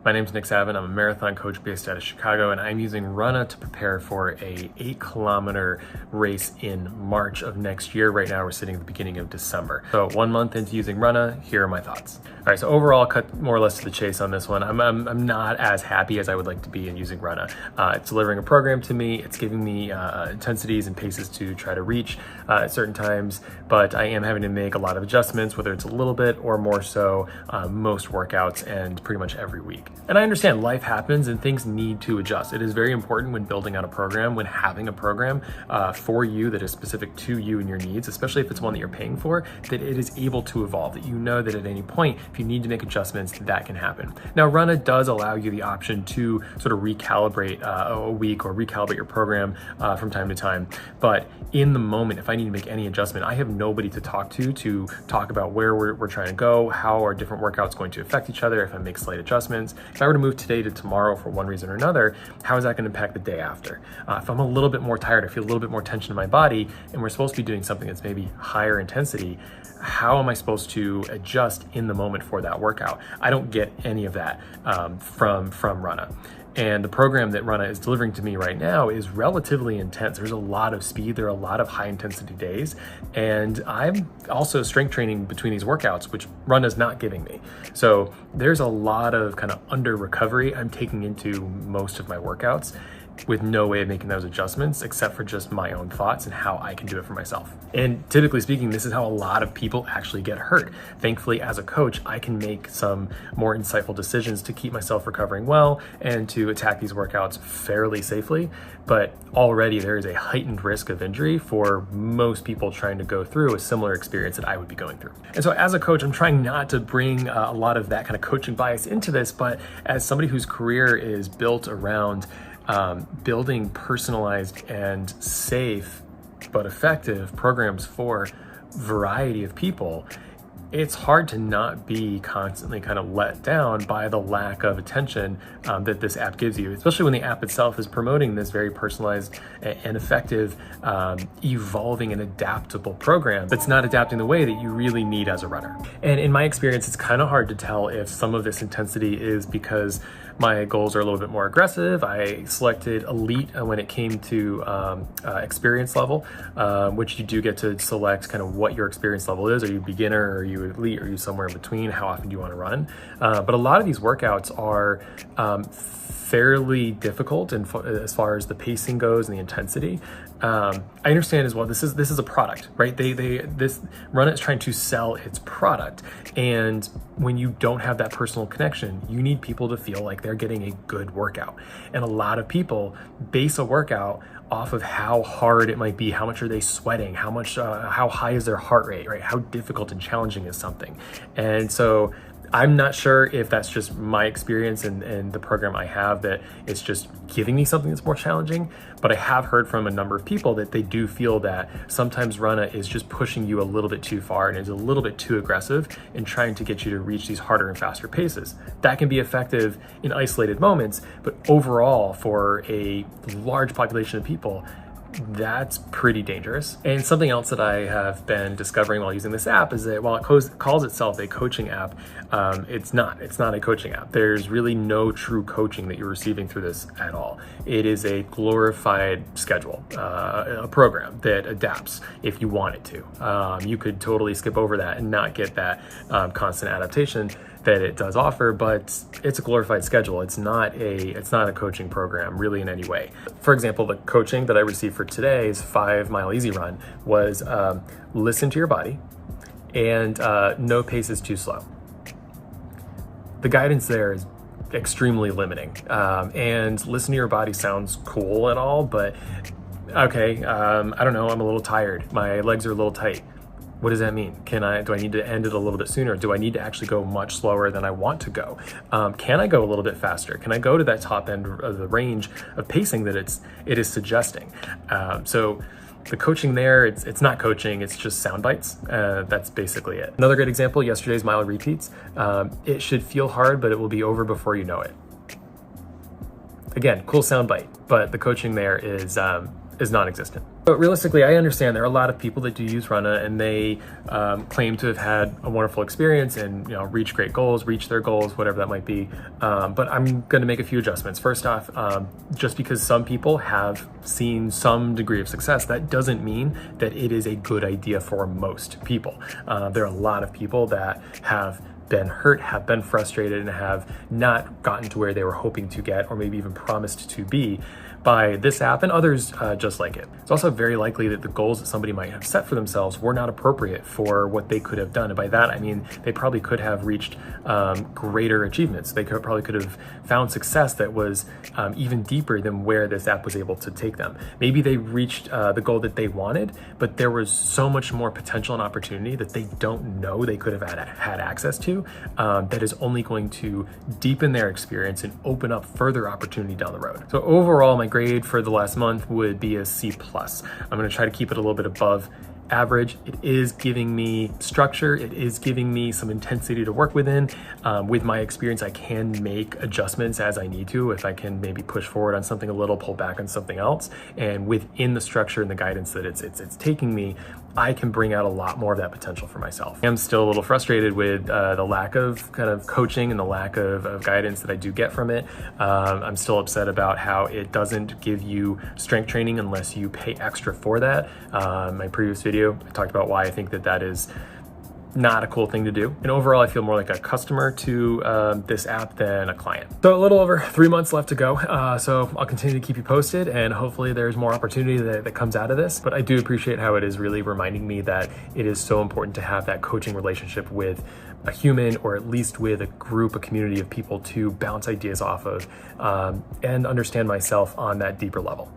My name's Nick Savin. I'm a marathon coach based out of Chicago, and I'm using Runna to prepare for a 8-kilometer race in March of next year. Right now, we're sitting at the beginning of December. So 1 month into using Runna, here are my thoughts. All right, so overall, cut more or less to the chase on this one. I'm not as happy as I would like to be in using Runna. It's delivering a program to me. It's giving me intensities and paces to try to reach at certain times, but I am having to make a lot of adjustments, whether it's a little bit or more so most workouts and pretty much every week. And I understand life happens and things need to adjust. It is very important when building out a program, when having a program for you that is specific to you and your needs, especially if it's one that you're paying for, that it is able to evolve, that you know that at any point, if you need to make adjustments, that can happen. Now, Runna does allow you the option to sort of recalibrate a week or recalibrate your program from time to time. But in the moment, if I need to make any adjustment, I have nobody to talk talk about where we're trying to go, how are different workouts going to affect each other, if I make slight adjustments. If I were to move today to tomorrow for one reason or another, how is that going to impact the day after? If I'm a little bit more tired, I feel a little bit more tension in my body, and we're supposed to be doing something that's maybe higher intensity, how am I supposed to adjust in the moment for that workout? I don't get any of that from Runna. And the program that Runna is delivering to me right now is relatively intense. There's a lot of speed, there are a lot of high intensity days, and I'm also strength training between these workouts, which Runna's not giving me. So there's a lot of kind of under recovery I'm taking into most of my workouts, with no way of making those adjustments except for just my own thoughts and how I can do it for myself. And typically speaking, this is how a lot of people actually get hurt. Thankfully, as a coach, I can make some more insightful decisions to keep myself recovering well and to attack these workouts fairly safely. But already there is a heightened risk of injury for most people trying to go through a similar experience that I would be going through. And so as a coach, I'm trying not to bring a lot of that kind of coaching bias into this, but as somebody whose career is built around building personalized and safe but effective programs for a variety of people, it's hard to not be constantly kind of let down by the lack of attention that this app gives you, especially when the app itself is promoting this very personalized and effective, evolving and adaptable program that's not adapting the way that you really need as a runner. And in my experience, it's kind of hard to tell if some of this intensity is because my goals are a little bit more aggressive. I selected elite when it came to experience level, which you do get to select kind of what your experience level is. Are you beginner? Are you elite? Are you somewhere in between? How often do you want to run? But a lot of these workouts are fairly difficult as far as the pacing goes and the intensity. I understand as well, this is a product, right? This Runna is trying to sell its product. And when you don't have that personal connection, you need people to feel like they're getting a good workout. And a lot of people base a workout off of how hard it might be, how much are they sweating, how high is their heart rate, right? How difficult and challenging is something. And so I'm not sure if that's just my experience and the program I have, that it's just giving me something that's more challenging, but I have heard from a number of people that they do feel that sometimes Runna is just pushing you a little bit too far and is a little bit too aggressive in trying to get you to reach these harder and faster paces. That can be effective in isolated moments, but overall for a large population of people, that's pretty dangerous. And something else that I have been discovering while using this app is that while it calls itself a coaching app, it's not a coaching app. There's really no true coaching that you're receiving through this at all. It is a glorified schedule, a program that adapts if you want it to. You could totally skip over that and not get that constant adaptation that it does offer, but it's a glorified schedule. It's not a coaching program really in any way. For example, the coaching that I received for today's 5-mile easy run was listen to your body and no pace is too slow. The guidance there is extremely limiting, and listen to your body sounds cool and all, but okay, I don't know, I'm a little tired. My legs are a little tight. What does that mean? Do I need to end it a little bit sooner? Do I need to actually go much slower than I want to go? Can I go a little bit faster? Can I go to that top end of the range of pacing that it is suggesting? So the coaching there, it's not coaching, it's just sound bites. That's basically it. Another great example, yesterday's mile repeats. It should feel hard, but it will be over before you know it. Again, cool sound bite, but the coaching there is is non-existent. But realistically, I understand there are a lot of people that do use Runna and they claim to have had a wonderful experience and reach great goals, reach their goals, whatever that might be. But I'm going to make a few adjustments. First off, just because some people have seen some degree of success, that doesn't mean that it is a good idea for most people. There are a lot of people that have been hurt, have been frustrated, and have not gotten to where they were hoping to get, or maybe even promised to be, by this app and others just like it. It's also very likely that the goals that somebody might have set for themselves were not appropriate for what they could have done. And by that, I mean, they probably could have reached greater achievements. They probably could have found success that was even deeper than where this app was able to take them. Maybe they reached the goal that they wanted, but there was so much more potential and opportunity that they don't know they could have had access to, that is only going to deepen their experience and open up further opportunity down the road. So overall, my grade for the last month would be a C+. I'm going to try to keep it a little bit above average. It is giving me structure. It is giving me some intensity to work within. With my experience, I can make adjustments as I need to. If I can maybe push forward on something a little, pull back on something else. And within the structure and the guidance that it's taking me, I can bring out a lot more of that potential for myself. I'm still a little frustrated with the lack of kind of coaching and the lack of guidance that I do get from it. I'm still upset about how it doesn't give you strength training unless you pay extra for that. My previous video, I talked about why I think that is not a cool thing to do. And overall, I feel more like a customer to this app than a client. So a little over 3 months left to go. So I'll continue to keep you posted and hopefully there's more opportunity that comes out of this. But I do appreciate how it is really reminding me that it is so important to have that coaching relationship with a human, or at least with a group, a community of people to bounce ideas off of and understand myself on that deeper level.